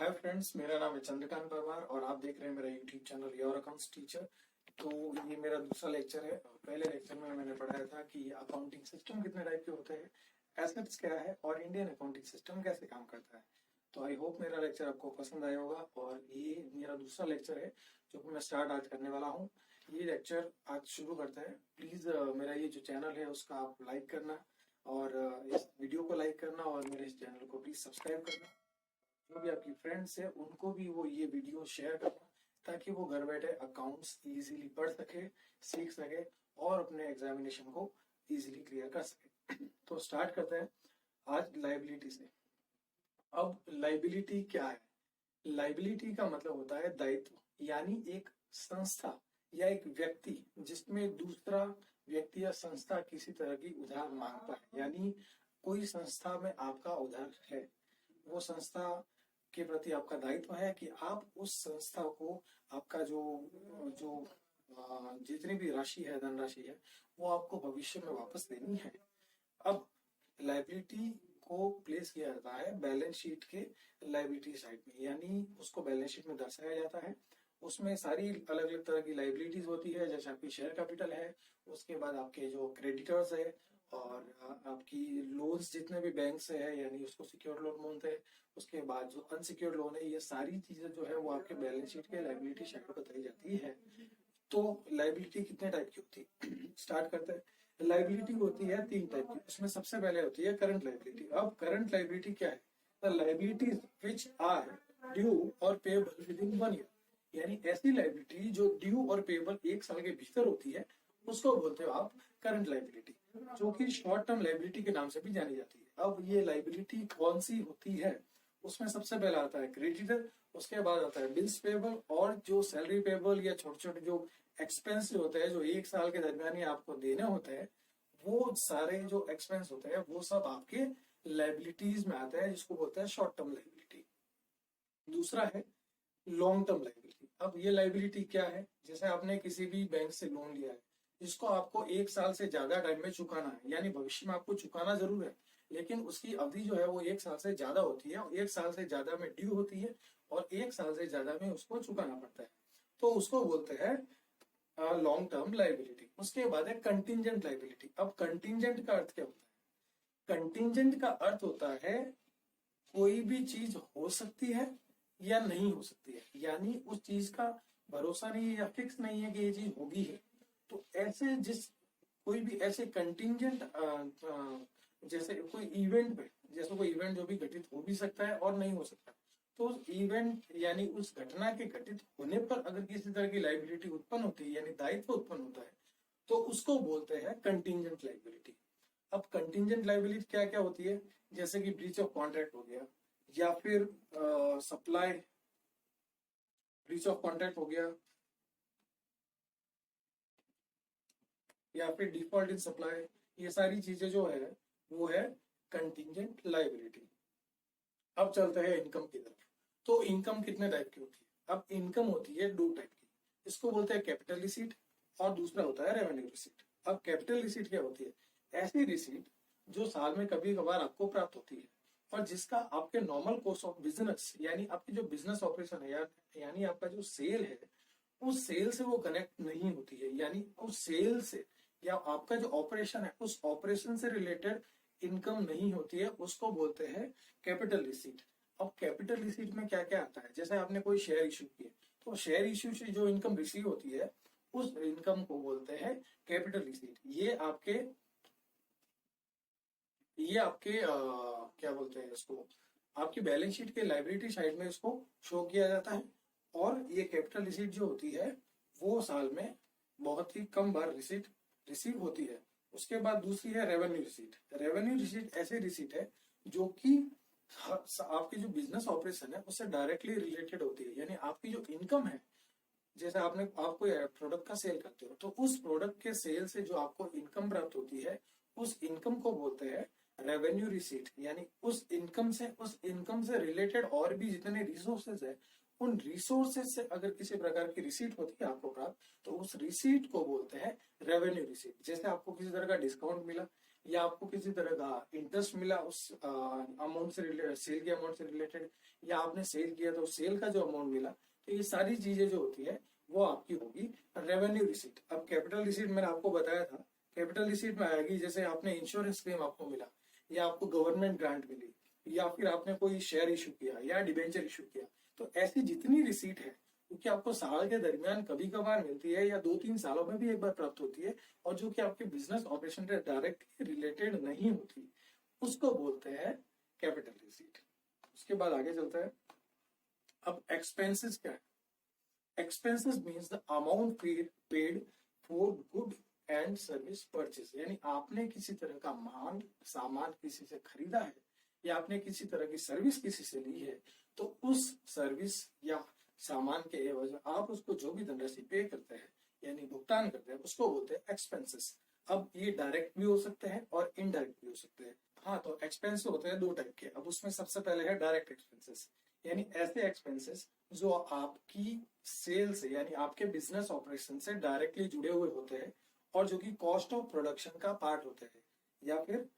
Hi friends, मेरा नाम है चंद्रकांत परमार और आप देख रहे हैं मेरा YouTube channel your accounts teacher. तो ये मेरा दूसरा लेक्चर है। पहले लेक्चर में मैंने पढ़ाया था कि अकाउंटिंग सिस्टम कितने टाइप के होते हैं, एसेट्स क्या है और इंडियन अकाउंटिंग सिस्टम कैसे काम करता है। तो आई होप मेरा लेक्चर आपको पसंद आया होगा और ये मेरा दूसरा लेक्चर है जो कि मैं स्टार्ट आज करने वाला हूँ। ये लेक्चर आज शुरू करते हैं। प्लीज मेरा ये जो चैनल है उसका आप लाइक करना और इस वीडियो को लाइक करना और मेरे इस चैनल को प्लीज सब्सक्राइब करना। जो भी आपकी फ्रेंड्स है उनको भी वो ये वीडियो शेयर करना ताकि वो घर बैठे अकाउंट्स इजीली पढ़ सके, सीख सके और अपने एग्जामिनेशन को इजीली क्लियर कर सके। तो स्टार्ट करते हैं आज लाइबिलिटी से। अब लाइबिलिटी क्या है? लाइबिलिटी का मतलब होता है दायित्व, यानी एक संस्था या एक व्यक्ति जिसमें दूसरा व्यक्ति या संस्था किसी तरह की उधार मांगता है, यानी कोई संस्था में आपका उधार है, वो संस्था के प्रति आपका दायित्व है कि आप उस संस्था को आपका जो जो जितनी भी राशि है, धनराशि है, वो आपको भविष्य में वापस देनी है। अब लाइबिलिटी को प्लेस किया जाता है बैलेंस शीट के लाइबिलिटी साइड में, यानी उसको बैलेंस शीट में दर्शाया जाता है। उसमें सारी अलग अलग तरह की लाइबिलिटीज होती है, जैसे आपकी शेयर कैपिटल है, उसके बाद आपके जो क्रेडिटर्स है और आपकी लोन्स जितने भी बैंक से है, यानी उसको सिक्योर्ड लोन बोलते हैं। उसके बाद जो अनसिक्योर्ड लोन है, ये सारी चीजें जो है वो आपके बैलेंस शीट के लाइबिलिटी साइड में बताई जाती है। तो लाइबिलिटी कितने टाइप की होती है स्टार्ट करते हैं। लाइबिलिटी होती है 3 टाइप की। उसमें सबसे पहले होती है करंट लाइबिलिटी। अब करंट लाइबिलिटी क्या है? The liabilities which are due और पेएबल विद इन 1 ईयर, यानी ऐसी लाइबिलिटी जो ड्यू और पेएबल 1 साल के भीतर होती है उसको बोलते हो आप करंट लाइबिलिटी, जो कि शॉर्ट टर्म लाइबिलिटी के नाम से भी जानी जाती है। अब ये लाइबिलिटी कौन सी होती है? उसमें सबसे पहला आता है क्रेडिटर, उसके बाद आता है बिल्स पेबल और जो सैलरी पेबल या छोटे छोटे जो एक्सपेंस होते हैं जो 1 साल के दरमियान ही आपको देने होते हैं, वो सारे जो एक्सपेंस होते हैं वो सब आपके लाइबिलिटीज में आते हैं, जिसको बोलते हैं शॉर्ट टर्म लाइबिलिटी। दूसरा है लॉन्ग टर्म लाइबिलिटी। अब ये लाइबिलिटी क्या है? जैसे आपने किसी भी बैंक से लोन लिया है जिसको आपको 1 साल से ज्यादा टाइम में चुकाना है, यानी भविष्य में आपको चुकाना जरूर है, लेकिन उसकी अवधि जो है वो 1 साल से ज्यादा होती है और 1 साल से ज्यादा में ड्यू होती है और 1 साल से ज्यादा में उसको चुकाना पड़ता है, तो उसको बोलते हैं लॉन्ग टर्म लाइबिलिटी। उसके बाद है कंटिजेंट लाइबिलिटी। अब कंटिजेंट का अर्थ क्या होता है? कंटिजेंट का अर्थ होता है कोई भी चीज हो सकती है या नहीं हो सकती है, यानी उस चीज का भरोसा नहीं है या फिक्स नहीं है कि ये चीज होगी है। तो ऐसे जिस कोई भी ऐसे कंटिजेंट जैसे कोई इवेंट पे, जैसे कोई इवेंट जो भी घटित हो भी सकता है और नहीं हो सकता, तो उस इवेंट यानी उस घटना के घटित होने पर अगर किसी तरह की लाइबिलिटी उत्पन्न होती है, यानी दायित्व उत्पन्न होता है, तो उसको बोलते हैं कंटिजेंट लाइबिलिटी। अब कंटिजेंट लाइबिलिटी क्या क्या होती है? जैसे कि ब्रीच ऑफ कॉन्ट्रैक्ट हो गया, या फिर सप्लाई ब्रीच ऑफ कॉन्ट्रैक्ट हो गया, या फिर डिफॉल्ट इन सप्लाई, ये सारी चीजें जो है वो है कंटिजेंट लाइबिलिटी। अब चलते हैं इनकम की तरफ। तो इनकम कितने टाइप की होती है? अब इनकम होती है 2 टाइप की। इसको बोलते हैं कैपिटल रिसीट और दूसरा होता है रेवेन्यू रिसीट। अब कैपिटल रिसीट क्या होती है? ऐसी रिसीट जो साल में कभी कभार आपको प्राप्त होती है और जिसका आपके नॉर्मल कोर्स ऑफ बिजनेस, यानी आपकी जो बिजनेस ऑपरेशन है यानी आपका जो सेल है, उस सेल से वो कनेक्ट नहीं होती है, यानी उस सेल से या आपका जो ऑपरेशन है उस ऑपरेशन से रिलेटेड इनकम नहीं होती है, उसको बोलते हैं कैपिटल रिसीट। अब कैपिटल रिसीट में क्या क्या आता है? जैसे आपने कोई शेयर इश्यू किए, तो शेयर इश्यू से जो इनकम रिसीव होती है उस इनकम को बोलते हैं कैपिटल रिसीट। ये आपके क्या बोलते हैं इसको, आपकी बैलेंस शीट के लाइबिलिटी साइड में इसको शो किया जाता है। और ये कैपिटल रिसीट जो होती है वो साल में बहुत ही कम बार रिसीट रिसीव होती है। उसके बाद दूसरी है रेवेन्यू रिसीट। रेवेन्यू रिसीट ऐसी रिसीट है जो कि आपकी जो बिजनेस ऑपरेशन है उससे डायरेक्टली रिलेटेड होती है, यानी आपकी जो इनकम है, जैसे आप कोई प्रोडक्ट का सेल करते हो, तो उस प्रोडक्ट के सेल से जो आपको इनकम प्राप्त होती है उस इनकम को बोलते हैं रेवेन्यू रिसीट। यानी उस इनकम से रिलेटेड और भी जितने रिसोर्सेज है, उन रिसोर्सेज से अगर किसी प्रकार की रिसीट होती है आपको प्राप्त, तो उस रिसीट को बोलते हैं रेवेन्यू रिसीट। जैसे आपको किसी तरह का डिस्काउंट मिला या आपको किसी तरह का इंटरेस्ट मिला उस अमाउंट से रिलेटेड, सेल के अमाउंट से रिलेटेड, या आपने सेल किया तो सेल का जो अमाउंट मिला, तो ये सारी चीजें जो होती है वो आपकी होगी रेवेन्यू रिसीट। अब कैपिटल रिसीट मैंने आपको बताया था, कैपिटल रिसीट में आएगी जैसे आपने इंश्योरेंस क्लेम आपको मिला, या आपको गवर्नमेंट ग्रांट मिली, या फिर आपने कोई शेयर इशू किया या डिबेंचर इशू किया, तो ऐसी जितनी रिसीट है क्योंकि आपको साल के दरमियान कभी कभार मिलती है या 2-3 सालों में भी एक बार प्राप्त होती है, और जो कि आपके बिजनेस ऑपरेशन से डायरेक्टली रिलेटेड नहीं होती, उसको बोलते हैं कैपिटल रिसीट। उसके बाद आगे चलता है। अब एक्सपेंसेस क्या है? Expenses means the amount paid for good and service purchase, यानी आपने किसी तरह का माल सामान किसी से खरीदा है या आपने किसी तरह की सर्विस किसी से ली है, तो उस सर्विस या सामान के एवज आप उसको जो भी धनराशि पे करते हैं यानी भुगतान करते हैं, उसको बोलते हैं एक्सपेंसेस। अब ये डायरेक्ट भी हो सकते हैं और इनडायरेक्ट भी हो सकते हैं। हाँ, तो एक्सपेंस होते हैं 2 टाइप के। अब उसमें सबसे पहले है डायरेक्ट एक्सपेंसेस, यानी ऐसे एक्सपेंसेस जो आपकी सेल से यानी आपके बिजनेस ऑपरेशन से डायरेक्टली जुड़े हुए होते हैं और जो कि कॉस्ट ऑफ प्रोडक्शन का पार्ट होते हैं या फिर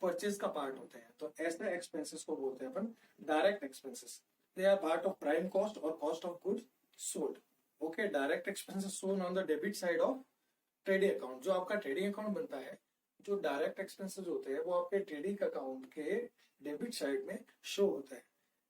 परचेज का पार्ट होते हैं। तो ऐसे एक्सपेंसेस को बोलते हैं अपन direct expenses. They are part of prime cost और cost of goods sold. Okay, direct expenses shown on the debit side of trading account. जो आपका ट्रेडिंग अकाउंट बनता है, जो डायरेक्ट एक्सपेंसेस होते हैं वो आपके ट्रेडिंग अकाउंट के डेबिट साइड में शो होता है।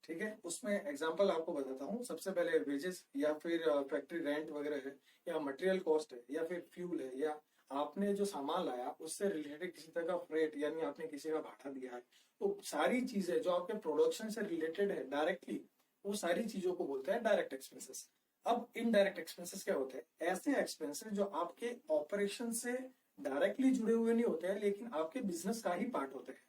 ठीक है, उसमें एग्जांपल आपको बताता हूँ। सबसे पहले वेजेस या फिर फैक्ट्री रेंट वगैरह है, या मटेरियल कॉस्ट है, या फिर फ्यूल है, या आपने जो सामान लाया उससे रिलेटेड किसी तरह का फ्रेट यानी आपने किसी का भाड़ा दिया है, तो सारी चीजें जो आपके प्रोडक्शन से रिलेटेड है डायरेक्टली, वो सारी चीजों को बोलते हैं डायरेक्ट एक्सपेंसेस। अब इनडायरेक्ट एक्सपेंसेस क्या होते हैं? ऐसे एक्सपेंसेस जो आपके ऑपरेशन से डायरेक्टली जुड़े हुए नहीं होते हैं लेकिन आपके बिजनेस का ही पार्ट होते हैं।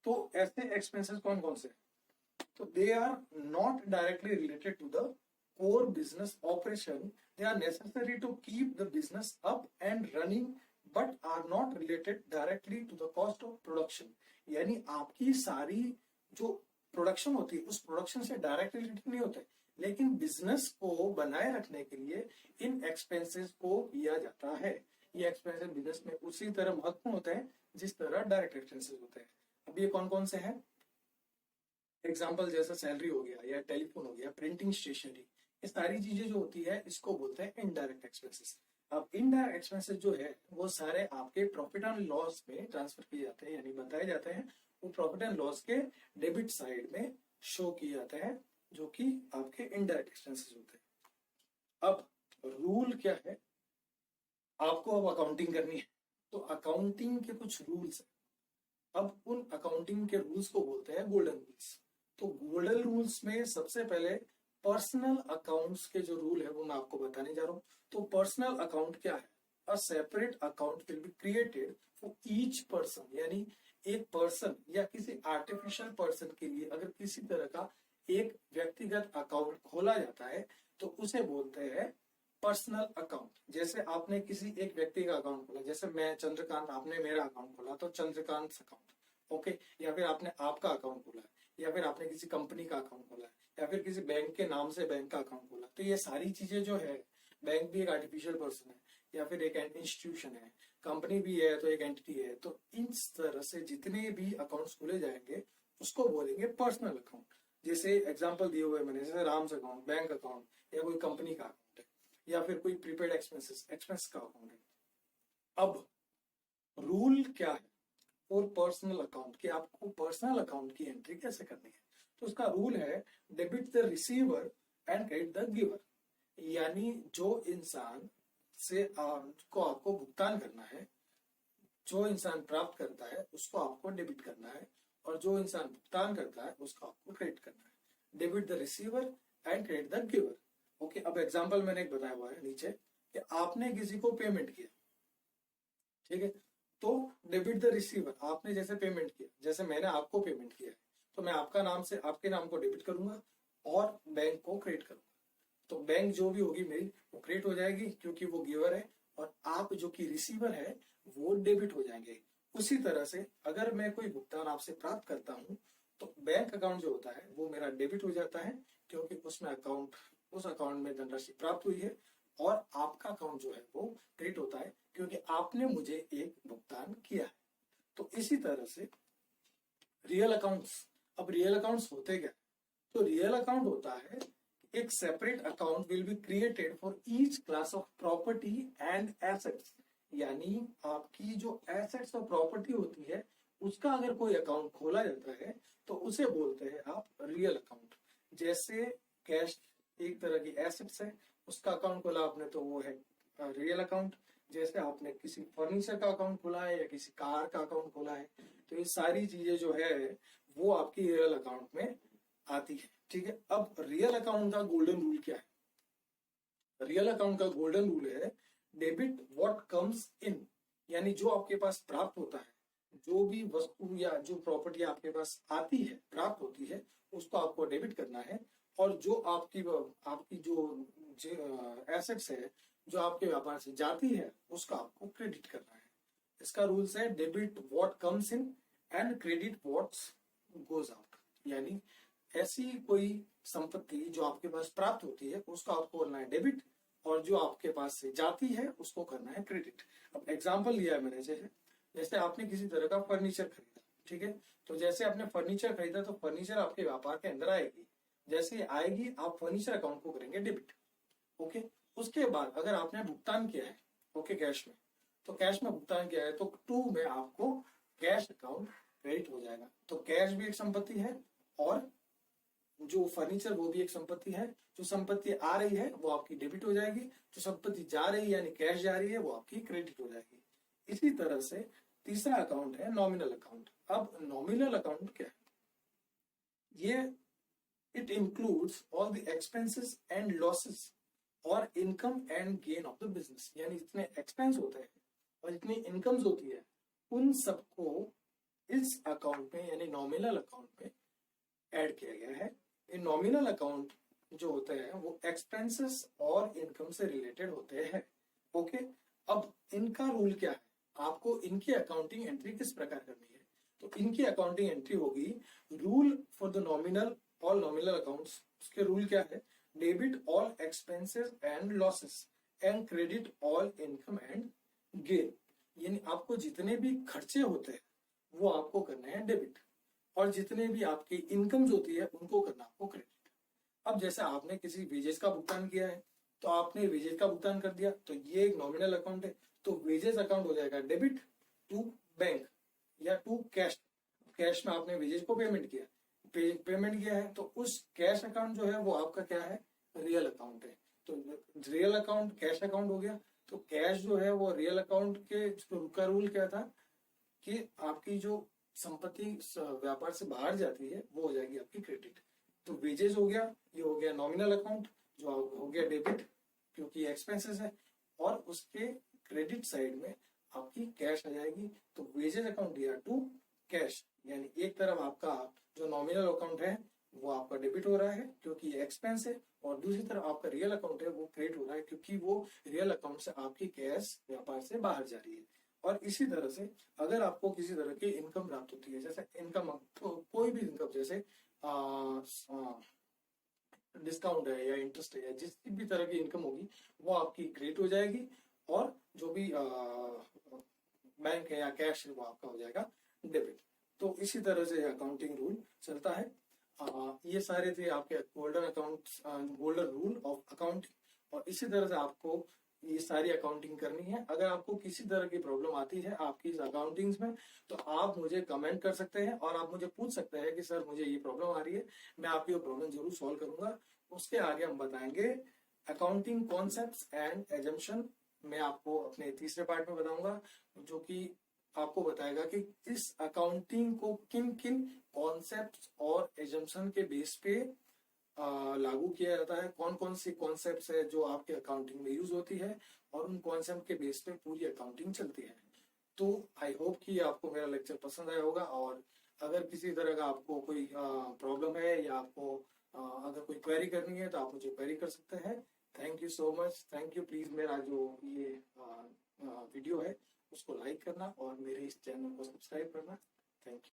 तो ऐसे एक्सपेंसेस कौन कौन से? So they are not directly related to the core business operation. They are necessary to keep the business up and running, but are not related directly to the cost of production. यानी आपकी सारी जो production होती है उस production से directly related नहीं होते, लेकिन बिजनेस को बनाए रखने के लिए इन एक्सपेंसेस को किया जाता है। ये एक्सपेंसेस बिजनेस में उसी तरह महत्वपूर्ण होते हैं जिस तरह डायरेक्ट एक्सपेंसेस होते हैं। अब ये कौन कौन से हैं? एग्जाम्पल जैसे सैलरी हो गया या टेलीफोन हो गया, प्रिंटिंग स्टेशनरी, ये सारी चीजें जो होती है इसको बोलते हैं इनडायरेक्ट एक्सपेंसेस। अब इनडायरेक्ट एक्सपेंसेस जो है वो सारे आपके प्रॉफिट एंड लॉस में ट्रांसफर किए जाते हैं यानी बताए जाते हैं। वो प्रॉफिट एंड लॉस के डेबिट साइड में शो किए जाते हैं जो कि आपके इनडायरेक्ट एक्सपेंसेस होते हैं। अब रूल क्या है? आपको अब अकाउंटिंग करनी है तो अकाउंटिंग के कुछ रूल्स है। अब उन अकाउंटिंग के रूल्स को बोलते हैं गोल्डन रूल्स। तो गोल्डन रूल्स में सबसे पहले पर्सनल अकाउंट्स के जो रूल है वो मैं आपको बताने जा रहा हूँ। तो पर्सनल अकाउंट क्या है? A separate account will be created for each person, यानी एक पर्सन या किसी आर्टिफिशियल पर्सन के लिए अगर किसी तरह का एक व्यक्तिगत अकाउंट खोला जाता है तो उसे बोलते हैं पर्सनल अकाउंट। जैसे आपने किसी एक व्यक्ति का अकाउंट खोला, जैसे मैं चंद्रकांत, आपने मेरा अकाउंट खोला तो चंद्रकांत अकाउंट। ओके, या फिर आपने आपका अकाउंट खोला है, या फिर आपने किसी कंपनी का अकाउंट खोला है, या फिर किसी बैंक के नाम से बैंक का अकाउंट खोला, तो ये सारी चीजें जो है, बैंक भी एक आर्टिफिशियल पर्सन है या फिर एक इंस्टीट्यूशन है, कंपनी भी है तो एक एंटिटी है। तो इस तरह से जितने भी अकाउंट्स खोले जाएंगे उसको बोलेंगे पर्सनल अकाउंट। जैसे एग्जाम्पल दिए हुए मैंने, जैसे राम्स अकाउंट बैंक अकाउंट या कोई कंपनी का अकाउंट है या फिर कोई प्रीपेड एक्सपेंस का अकाउंट है। अब रूल क्या है और पर्सनल अकाउंट की, आपको पर्सनल अकाउंट की एंट्री कैसे करनी है? तो उसका रूल है debit the receiver and credit the giver, यानी जो इंसान से को आपको भुगतान करना है, जो इंसान प्राप्त करता है उसको आपको डेबिट करना है और जो इंसान भुगतान करता है उसको आपको क्रेडिट करना है। Debit the receiver and credit the giver. Okay, अब एग्जांपल मैंने एक बताया हुआ है नीचे कि आपने किसी को पेमेंट किया, ठीक है, तो डेबिट द रिसीवर, आपने जैसे पेमेंट किया, जैसे मैंने आपको पेमेंट किया है तो मैं आपका नाम से आपके नाम को डेबिट करूंगा और बैंक को क्रेडिट करूंगा। तो बैंक जो भी होगी मेरी वो क्रेडिट हो जाएगी क्योंकि वो गिवर है, और आप जो कि रिसीवर है वो डेबिट हो जाएंगे। उसी तरह से अगर मैं कोई भुगतान आपसे प्राप्त करता हूं तो बैंक अकाउंट जो होता है वो मेरा डेबिट हो जाता है क्योंकि उस अकाउंट में धनराशि प्राप्त हुई है, और आपका अकाउंट जो है वो क्रेडिट होता है क्योंकि आपने मुझे एक भुगतान किया है। तो इसी तरह से रियल अकाउंट्स, अब रियल अकाउंट्स होते क्या, तो रियल अकाउंट होता है एक separate account will be created for each class of property and assets, यानी आपकी जो एसेट्स और प्रॉपर्टी होती है उसका अगर कोई अकाउंट खोला जाता है तो उसे बोलते हैं आप रियल अकाउंट। जैसे कैश एक तरह की एसेट्स है, उसका अकाउंट खोला आपने तो वो है रियल अकाउंट। जैसे आपने किसी फर्नीचर का अकाउंट खोला है या किसी कार का अकाउंट खोला है, तो ये सारी चीजें जो है वो आपकी रियल अकाउंट में आती है। ठीक है, अब रियल अकाउंट का गोल्डन रूल क्या है? रियल अकाउंट का गोल्डन रूल है डेबिट व्हाट कम्स इन, यानी जो आपके पास प्राप्त होता है, जो भी वस्तु या जो प्रॉपर्टी आपके पास आती है, प्राप्त होती है, उसको आपको डेबिट करना है। और जो आपकी जो एसेट्स है जो आपके व्यापार से जाती है उसका आपको क्रेडिट करना है। इसका रूल्स है debit what comes in and credit what goes out, यानी ऐसी कोई संपत्ति जो आपके पास प्राप्त होती है उसको आपको करना है डेबिट, और जो आपके पास से जाती है उसको करना है क्रेडिट। अब एग्जांपल लिया है मैंने, जैसे आपने किसी तरह का फर्नीचर खरीदा, ठीक है, तो जैसे आपने फर्नीचर खरीदा तो फर्नीचर आपके व्यापार के अंदर आएगी, जैसे आएगी आप फर्नीचर अकाउंट को करेंगे डेबिट। ओके, उसके बाद अगर आपने भुगतान किया है ओके कैश में, तो कैश में भुगतान किया है तो 2 में आपको कैश अकाउंट क्रेडिट हो जाएगा। तो कैश भी एक संपत्ति है और जो फर्नीचर वो भी एक संपत्ति है। जो संपत्ति आ रही है वो आपकी डेबिट हो जाएगी, जो संपत्ति जा रही है यानी कैश जा रही है वो आपकी क्रेडिट हो जाएगी। इसी तरह से तीसरा अकाउंट है नॉमिनल अकाउंट। अब नॉमिनल अकाउंट क्या है? ये it includes all the expenses and losses और income and gain of the business, यानी जितने एक्सपेंस होते हैं और जितनी इनकम्स होती है उन सबको इस अकाउंट में यानी नॉमिनल अकाउंट में ऐड किया गया है। ये नॉमिनल अकाउंट जो होते हैं वो एक्सपेंसेस और इनकम से रिलेटेड होते हैं। ओके, अब इनका रूल क्या है? आपको इनकी अकाउंटिंग एंट्री किस प्रकार करनी है? तो इनकी अकाउंटिंग एंट्री होगी rule for the nominal all nominal accounts. उसके रूल क्या है? Debit all expenses and losses and credit all income and gain, यानी आपको जितने भी खर्चे होते हैं वो आपको करने हैं डेबिट, और जितने भी आपकी इनकम्स होती है उनको करना आपको क्रेडिट। अब जैसे आपने किसी वेजेस का भुगतान किया है तो आपने वेजेस का भुगतान कर दिया, तो ये एक नॉमिनल अकाउंट है, तो वेजेस अकाउंट हो जाएगा डेबिट टू बैंक या टू कैश। कैश में आपने वेजेस को पेमेंट किया, पेमेंट किया है, तो उस कैश अकाउंट जो है वो आपका क्या है? रियल अकाउंट है। तो रियल अकाउंट कैश अकाउंट हो गया। तो कैश जो है वो रियल अकाउंट के का रूल क्या था कि आपकी जो संपत्ति व्यापार से बाहर जाती है वो हो जाएगी आपकी क्रेडिट। तो वेजेस हो गया, ये हो गया नॉमिनल अकाउंट जो हो गया डेबिट क्योंकि एक्सपेंसेस है, और उसके क्रेडिट साइड में आपकी कैश आ जाएगी। तो वेजेस अकाउंट दिया टू कैश, यानी एक तरफ आपका जो नॉमिनल अकाउंट है वो आपका डेबिट हो रहा है क्योंकि ये एक्सपेंस है, और दूसरी तरफ आपका रियल अकाउंट है वो क्रेडिट हो रहा है क्योंकि वो रियल अकाउंट से आपकी कैश व्यापार से बाहर जा रही है। और इसी तरह से अगर आपको किसी तरह की इनकम प्राप्त होती है, जैसे इनकम तो कोई भी इनकम, जैसे डिस्काउंट है या इंटरेस्ट है या जिस भी तरह की इनकम होगी वो आपकी क्रेडिट हो जाएगी, और जो भी बैंक है या कैश है वो आपका हो जाएगा डेबिट। तो इसी तरह से अकाउंटिंग रूल चलता है। ये सारे थे आपके golden account golden rule of accounting, और इसी तरह से आपको ये सारी अकाउंटिंग करनी है। अगर आपको किसी तरह की प्रॉब्लम आती है आपकी इस अकाउंटिंग्स में तो आप मुझे कमेंट कर सकते हैं और आप मुझे पूछ सकते हैं कि सर मुझे ये प्रॉब्लम आ रही है, मैं आपकी वो प्रॉब्लम जरूर सॉल्व करूंगा। उसके आगे हम बताएंगे अकाउंटिंग कॉन्सेप्ट्स एंड एजम्पशन। मैं आपको अपने तीसरे पार्ट में बताऊंगा जो कि आपको बताएगा कि इस अकाउंटिंग को किन किन कॉन्सेप्ट्स और एजम्पशन के बेस पे लागू किया जाता है, कौन कौन सी कॉन्सेप्ट्स है जो आपके अकाउंटिंग में यूज होती है, और उन कॉन्सेप्ट के बेस पे पूरी अकाउंटिंग चलती है। तो आई होप कि आपको मेरा लेक्चर पसंद आया होगा, और अगर किसी तरह का आपको कोई प्रॉब्लम है या आपको अगर कोई क्वेरी करनी है तो आप मुझे क्वेरी कर सकते हैं। Thank you so much, thank you. Please मेरा जो ये वीडियो है उसको लाइक करना और मेरे इस चैनल को सब्सक्राइब करना। Thank you.